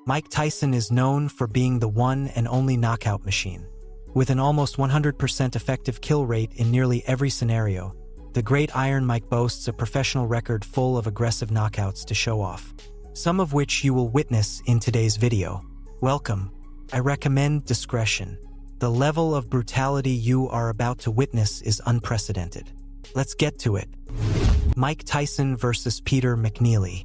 Mike Tyson is known for being the one and only knockout machine. With an almost 100% effective kill rate in nearly every scenario, the Great Iron Mike boasts a professional record full of aggressive knockouts to show off, some of which you will witness in today's video. Welcome. I recommend discretion. The level of brutality you are about to witness is unprecedented. Let's get to it. Mike Tyson versus Peter McNeely.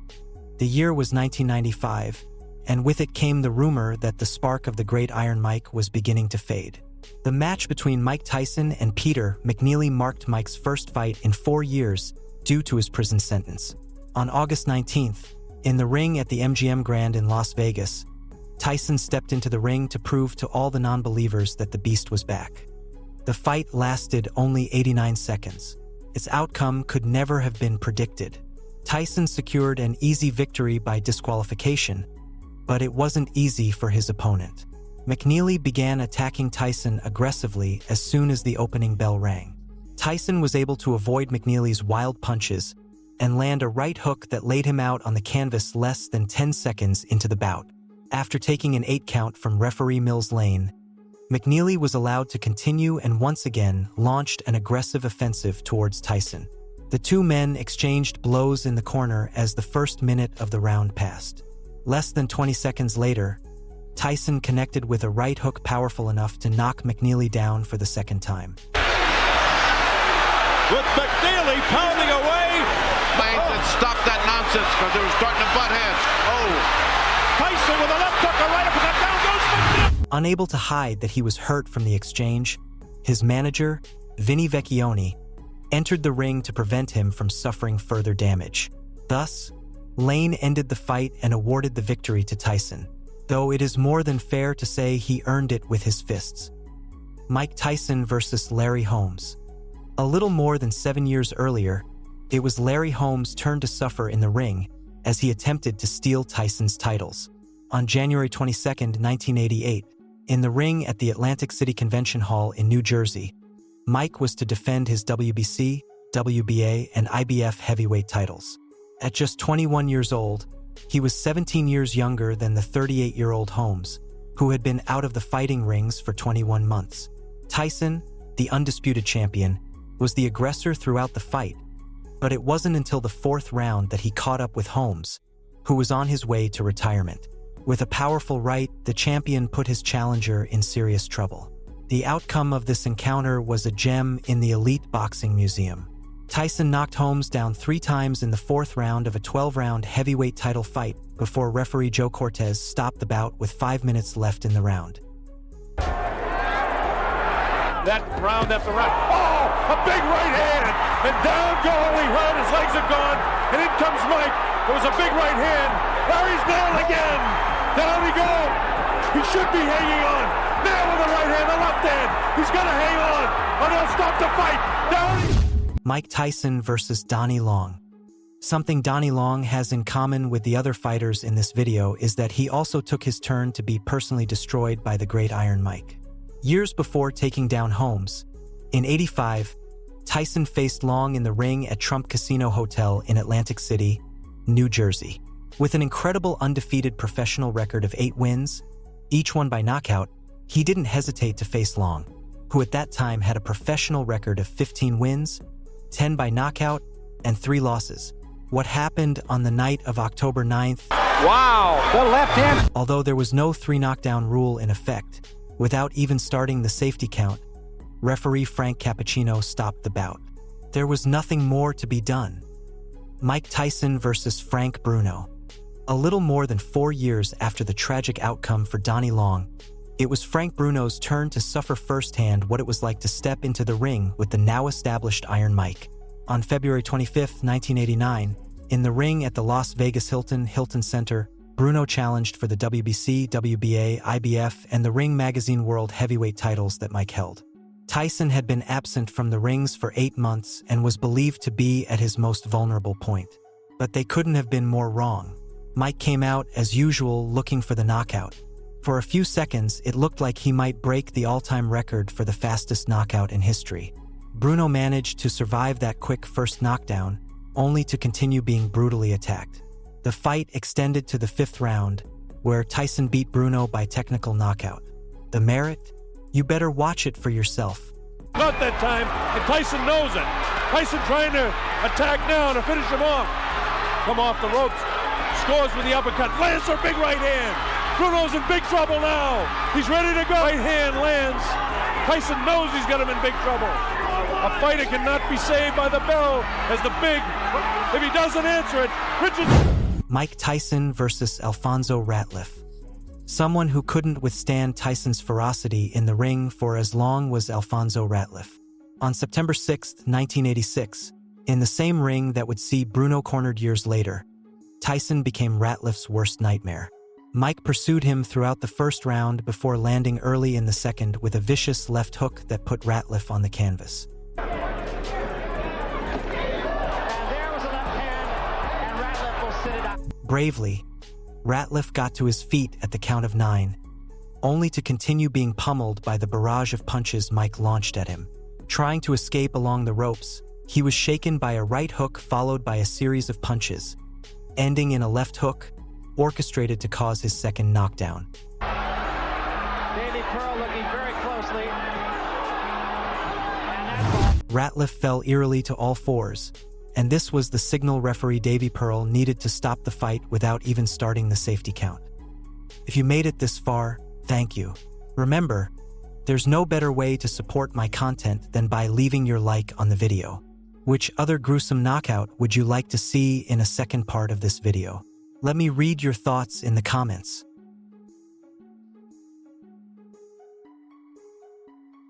The year was 1995, and with it came the rumor that the spark of the Great Iron Mike was beginning to fade. The match between Mike Tyson and Peter McNeely marked Mike's first fight in 4 years due to his prison sentence. On August 19th, in the ring at the MGM Grand in Las Vegas, Tyson stepped into the ring to prove to all the non-believers that the beast was back. The fight lasted only 89 seconds. Its outcome could never have been predicted. Tyson secured an easy victory by disqualification, but it wasn't easy for his opponent. McNeely began attacking Tyson aggressively as soon as the opening bell rang. Tyson was able to avoid McNeely's wild punches and land a right hook that laid him out on the canvas less than 10 seconds into the bout. After taking an 8 count from referee Mills Lane, McNeely was allowed to continue and once again launched an aggressive offensive towards Tyson. The two men exchanged blows in the corner as the first minute of the round passed. Less than 20 seconds later, Tyson connected with a right hook powerful enough to knock McNeely down for the second time. With McNeely pounding away. And stop that nonsense because they were starting to butt heads. Tyson with a left hook, a right uppercut, down goes McNeely. Unable to hide that he was hurt from the exchange, his manager, Vinny Vecchione, entered the ring to prevent him from suffering further damage. Thus, Lane ended the fight and awarded the victory to Tyson, though it is more than fair to say he earned it with his fists. Mike Tyson versus Larry Holmes. A little more than 7 years earlier, it was Larry Holmes' turn to suffer in the ring as he attempted to steal Tyson's titles. On January 22, 1988, in the ring at the Atlantic City Convention Hall in New Jersey, Mike was to defend his WBC, WBA, and IBF heavyweight titles. At just 21 years old, he was 17 years younger than the 38-year-old Holmes, who had been out of the fighting rings for 21 months. Tyson, the undisputed champion, was the aggressor throughout the fight, but it wasn't until the 4th round that he caught up with Holmes, who was on his way to retirement. With a powerful right, the champion put his challenger in serious trouble. The outcome of this encounter was a gem in the Elite Boxing Museum. Tyson knocked Holmes down 3 times in the 4th round of a 12-round heavyweight title fight before referee Joe Cortez stopped the bout with 5 minutes left in the round. That round after round. Oh, a big right hand, and down go Holy Hurt. His legs are gone, and in comes Mike. There was a big right hand. Larry's down again. Down he goes. He should be hanging on. Now with the right hand, the left hand. He's gonna hang on, or they'll stop the fight. Down. Mike Tyson versus Donnie Long. Something Donnie Long has in common with the other fighters in this video is that he also took his turn to be personally destroyed by the Great Iron Mike. Years before taking down Holmes, in '85, Tyson faced Long in the ring at Trump Casino Hotel in Atlantic City, New Jersey. With an incredible undefeated professional record of 8 wins, each won by knockout, he didn't hesitate to face Long, who at that time had a professional record of 15 wins, 10 by knockout, and 3 losses. What happened on the night of October 9th? Wow, the left hand. Although there was no 3 knockdown rule in effect, without even starting the safety count, referee Frank Cappuccino stopped the bout. There was nothing more to be done. Mike Tyson versus Frank Bruno. A little more than 4 years after the tragic outcome for Donnie Long, it was Frank Bruno's turn to suffer firsthand what it was like to step into the ring with the now-established Iron Mike. On February 25, 1989, in the ring at the Las Vegas Hilton Center, Bruno challenged for the WBC, WBA, IBF, and the Ring Magazine World Heavyweight titles that Mike held. Tyson had been absent from the rings for 8 months and was believed to be at his most vulnerable point. But they couldn't have been more wrong. Mike came out, as usual, looking for the knockout. For a few seconds, it looked like he might break the all-time record for the fastest knockout in history. Bruno managed to survive that quick first knockdown, only to continue being brutally attacked. The fight extended to the 5th round, where Tyson beat Bruno by technical knockout. The merit? You better watch it for yourself. Not that time, and Tyson knows it. Tyson trying to attack now to finish him off. Come off the ropes, scores with the uppercut, lands a big right hand. Bruno's in big trouble now. He's ready to go. Right hand lands. Tyson knows he's got him in big trouble. A fighter cannot be saved by the bell as the big, if he doesn't answer it, Richards. Mike Tyson versus Alfonso Ratliff. Someone who couldn't withstand Tyson's ferocity in the ring for as long was Alfonso Ratliff. On September 6, 1986, in the same ring that would see Bruno cornered years later, Tyson became Ratliff's worst nightmare. Mike pursued him throughout the first round before landing early in the second with a vicious left hook that put Ratliff on the canvas. And there was a left hand, and Ratliff will sit it out. Bravely, Ratliff got to his feet at the count of 9, only to continue being pummeled by the barrage of punches Mike launched at him. Trying to escape along the ropes, he was shaken by a right hook followed by a series of punches, ending in a left hook, orchestrated to cause his second knockdown. Davy Pearl looking very closely. Ratliff fell eerily to all fours, and this was the signal referee Davy Pearl needed to stop the fight without even starting the safety count. If you made it this far, thank you. Remember, there's no better way to support my content than by leaving your like on the video. Which other gruesome knockout would you like to see in a second part of this video? Let me read your thoughts in the comments.